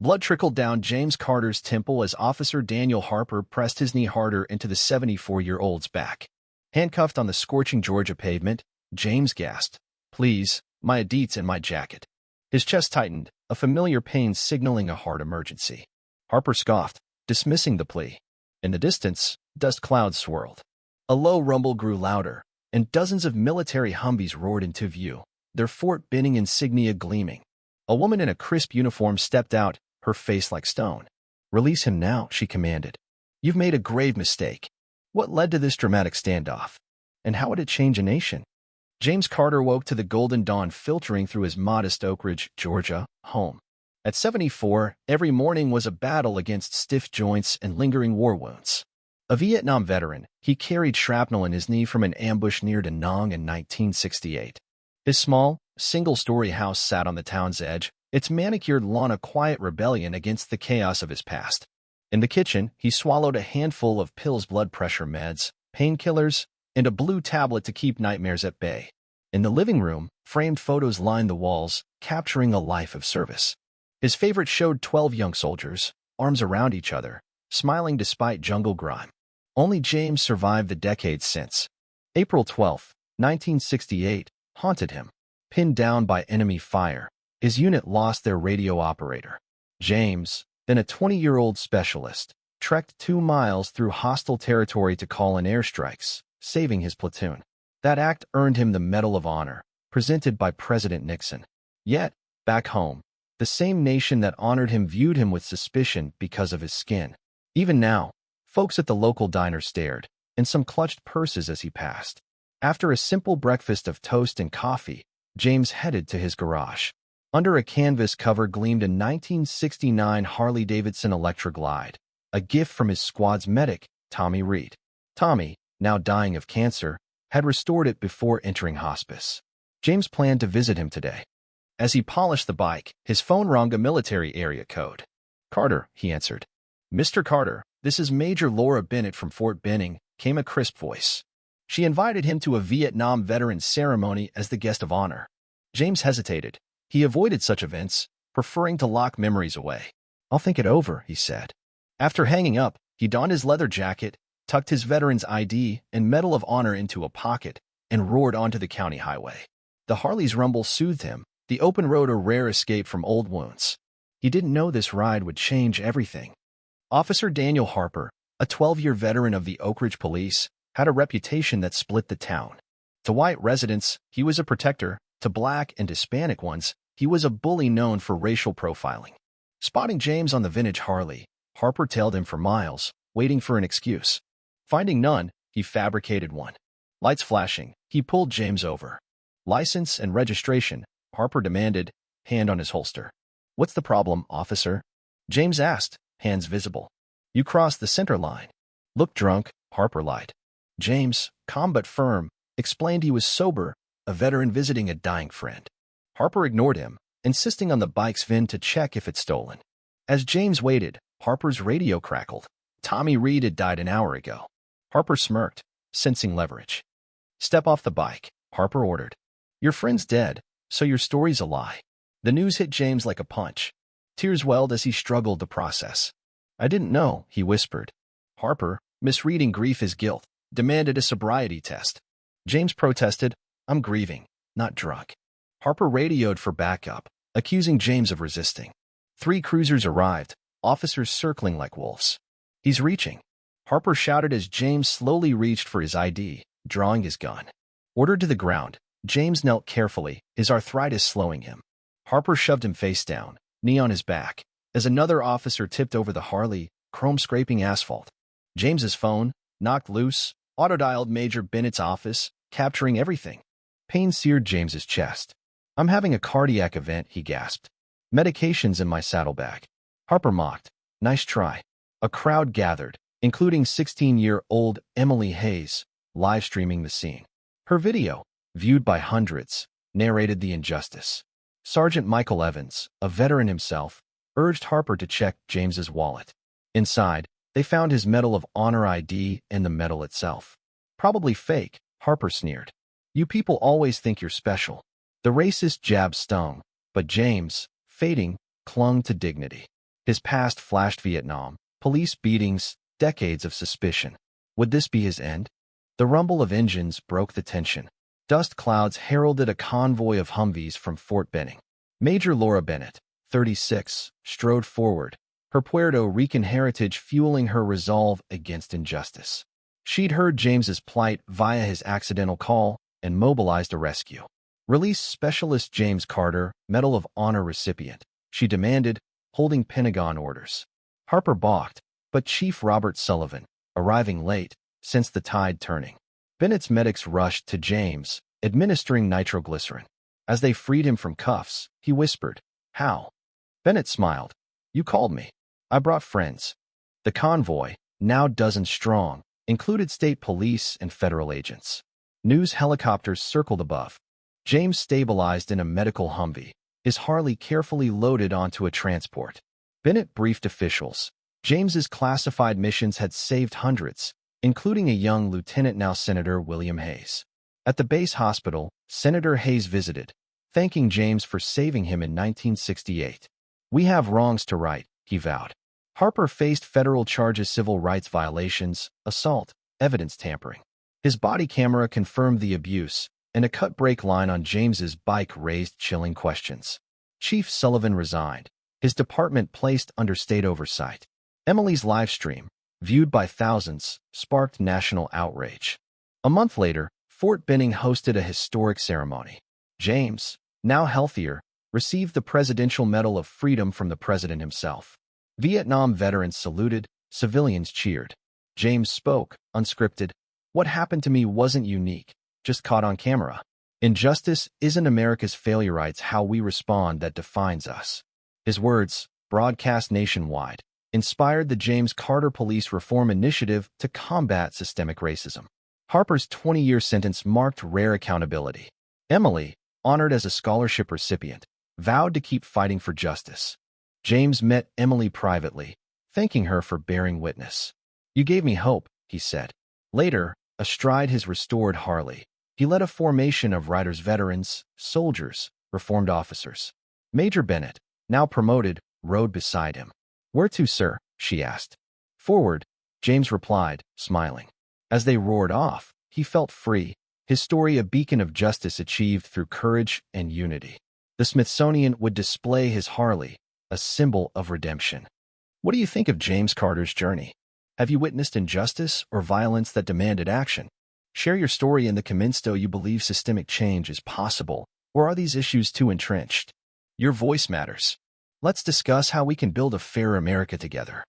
Blood trickled down James Carter's temple as Officer Daniel Harper pressed his knee harder into the 74-year-old's back. Handcuffed on the scorching Georgia pavement, James gasped, "Please, my Adidas and my jacket." His chest tightened, a familiar pain signaling a heart emergency. Harper scoffed, dismissing the plea. In the distance, dust clouds swirled. A low rumble grew louder, and dozens of military Humvees roared into view, their Fort Benning insignia gleaming. A woman in a crisp uniform stepped out, her face like stone. "Release him now," she commanded. "You've made a grave mistake." What led to this dramatic standoff? And how would it change a nation? James Carter woke to the golden dawn filtering through his modest Oak Ridge, Georgia, home. At 74, every morning was a battle against stiff joints and lingering war wounds. A Vietnam veteran, he carried shrapnel in his knee from an ambush near Da Nang in 1968. His small, single-story house sat on the town's edge, its manicured lawn a quiet rebellion against the chaos of his past. In the kitchen, he swallowed a handful of pills, blood pressure meds, painkillers, and a blue tablet to keep nightmares at bay. In the living room, framed photos lined the walls, capturing a life of service. His favorite showed 12 young soldiers, arms around each other, smiling despite jungle grime. Only James survived the decades since. April 12, 1968, haunted him. Pinned down by enemy fire, his unit lost their radio operator. James, then a 20-year-old specialist, trekked 2 miles through hostile territory to call in airstrikes, saving his platoon. That act earned him the Medal of Honor, presented by President Nixon. Yet, back home, the same nation that honored him viewed him with suspicion because of his skin. Even now, folks at the local diner stared, and some clutched purses as he passed. After a simple breakfast of toast and coffee, James headed to his garage. Under a canvas cover gleamed a 1969 Harley-Davidson Electra Glide, a gift from his squad's medic, Tommy Reed. Tommy, now dying of cancer, had restored it before entering hospice. James planned to visit him today. As he polished the bike, his phone rang a military area code. "Carter," he answered. "Mr. Carter, this is Major Laura Bennett from Fort Benning," came a crisp voice. She invited him to a Vietnam veteran's ceremony as the guest of honor. James hesitated. He avoided such events, preferring to lock memories away. "I'll think it over," he said. After hanging up, he donned his leather jacket, tucked his veteran's ID and Medal of Honor into a pocket, and roared onto the county highway. The Harley's rumble soothed him, the open road a rare escape from old wounds. He didn't know this ride would change everything. Officer Daniel Harper, a 12-year veteran of the Oak Ridge Police, had a reputation that split the town. To white residents, he was a protector. To black and Hispanic ones, he was a bully known for racial profiling. Spotting James on the vintage Harley, Harper tailed him for miles, waiting for an excuse. Finding none, he fabricated one. Lights flashing, he pulled James over. "License and registration," Harper demanded, hand on his holster. "What's the problem, officer?" James asked, hands visible. "You crossed the center line." "Look drunk," Harper lied. James, calm but firm, explained he was sober, a veteran visiting a dying friend. Harper ignored him, insisting on the bike's VIN to check if it's stolen. As James waited, Harper's radio crackled. Tommy Reed had died an hour ago. Harper smirked, sensing leverage. "Step off the bike," Harper ordered. "Your friend's dead, so your story's a lie." The news hit James like a punch. Tears welled as he struggled to process. "I didn't know," he whispered. Harper, misreading grief as guilt, demanded a sobriety test. James protested, "I'm grieving, not drunk." Harper radioed for backup, accusing James of resisting. 3 cruisers arrived, officers circling like wolves. "He's reaching," Harper shouted as James slowly reached for his ID, drawing his gun. Ordered to the ground, James knelt carefully, his arthritis slowing him. Harper shoved him face down, knee on his back, as another officer tipped over the Harley, chrome scraping asphalt. James's phone, knocked loose, autodialed Major Bennett's office, capturing everything. Pain seared James's chest. "I'm having a cardiac event," he gasped. "Medications in my saddlebag." Harper mocked. "Nice try." A crowd gathered, including 16-year-old Emily Hayes, live streaming the scene. Her video, viewed by hundreds, narrated the injustice. Sergeant Michael Evans, a veteran himself, urged Harper to check James's wallet. Inside, they found his Medal of Honor ID and the medal itself. "Probably fake," Harper sneered. "You people always think you're special." The racist jab stung, but James, fading, clung to dignity. His past flashed: Vietnam, police beatings, decades of suspicion. Would this be his end? The rumble of engines broke the tension. Dust clouds heralded a convoy of Humvees from Fort Benning. Major Laura Bennett, 36, strode forward, her Puerto Rican heritage fueling her resolve against injustice. She'd heard James's plight via his accidental call and mobilized a rescue. Release Specialist James Carter, Medal of Honor recipient, she demanded, holding Pentagon orders. Harper balked, but Chief Robert Sullivan, arriving late, sensed the tide turning. Bennett's medics rushed to James, administering nitroglycerin. As they freed him from cuffs, he whispered, "How?" Bennett smiled. "You called me. I brought friends." The convoy, now dozens strong, included state police and federal agents. News helicopters circled above. James stabilized in a medical Humvee, his Harley carefully loaded onto a transport. Bennett briefed officials. James's classified missions had saved hundreds, including a young lieutenant, now Senator William Hayes. At the base hospital, Senator Hayes visited, thanking James for saving him in 1968. "We have wrongs to right," he vowed. Harper faced federal charges: civil rights violations, assault, evidence tampering. His body camera confirmed the abuse, and a cut brake line on James's bike raised chilling questions. Chief Sullivan resigned, his department placed under state oversight. Emily's livestream, viewed by thousands, sparked national outrage. A month later, Fort Benning hosted a historic ceremony. James, now healthier, received the Presidential Medal of Freedom from the president himself. Vietnam veterans saluted, civilians cheered. James spoke, unscripted. "What happened to me wasn't unique, just caught on camera. Injustice isn't America's failure, it's how we respond that defines us." His words, broadcast nationwide, inspired the James Carter Police Reform Initiative to combat systemic racism. Harper's 20-year sentence marked rare accountability. Emily, honored as a scholarship recipient, vowed to keep fighting for justice. James met Emily privately, thanking her for bearing witness. "You gave me hope," he said. Later, astride his restored Harley, he led a formation of riders, veterans, soldiers, reformed officers. Major Bennett, now promoted, rode beside him. "Where to, sir?" she asked. "Forward," James replied, smiling. As they roared off, he felt free, his story a beacon of justice achieved through courage and unity. The Smithsonian would display his Harley, a symbol of redemption. What do you think of James Carter's journey? Have you witnessed injustice or violence that demanded action? Share your story in the comments. Do you believe systemic change is possible, or are these issues too entrenched? Your voice matters. Let's discuss how we can build a fairer America together.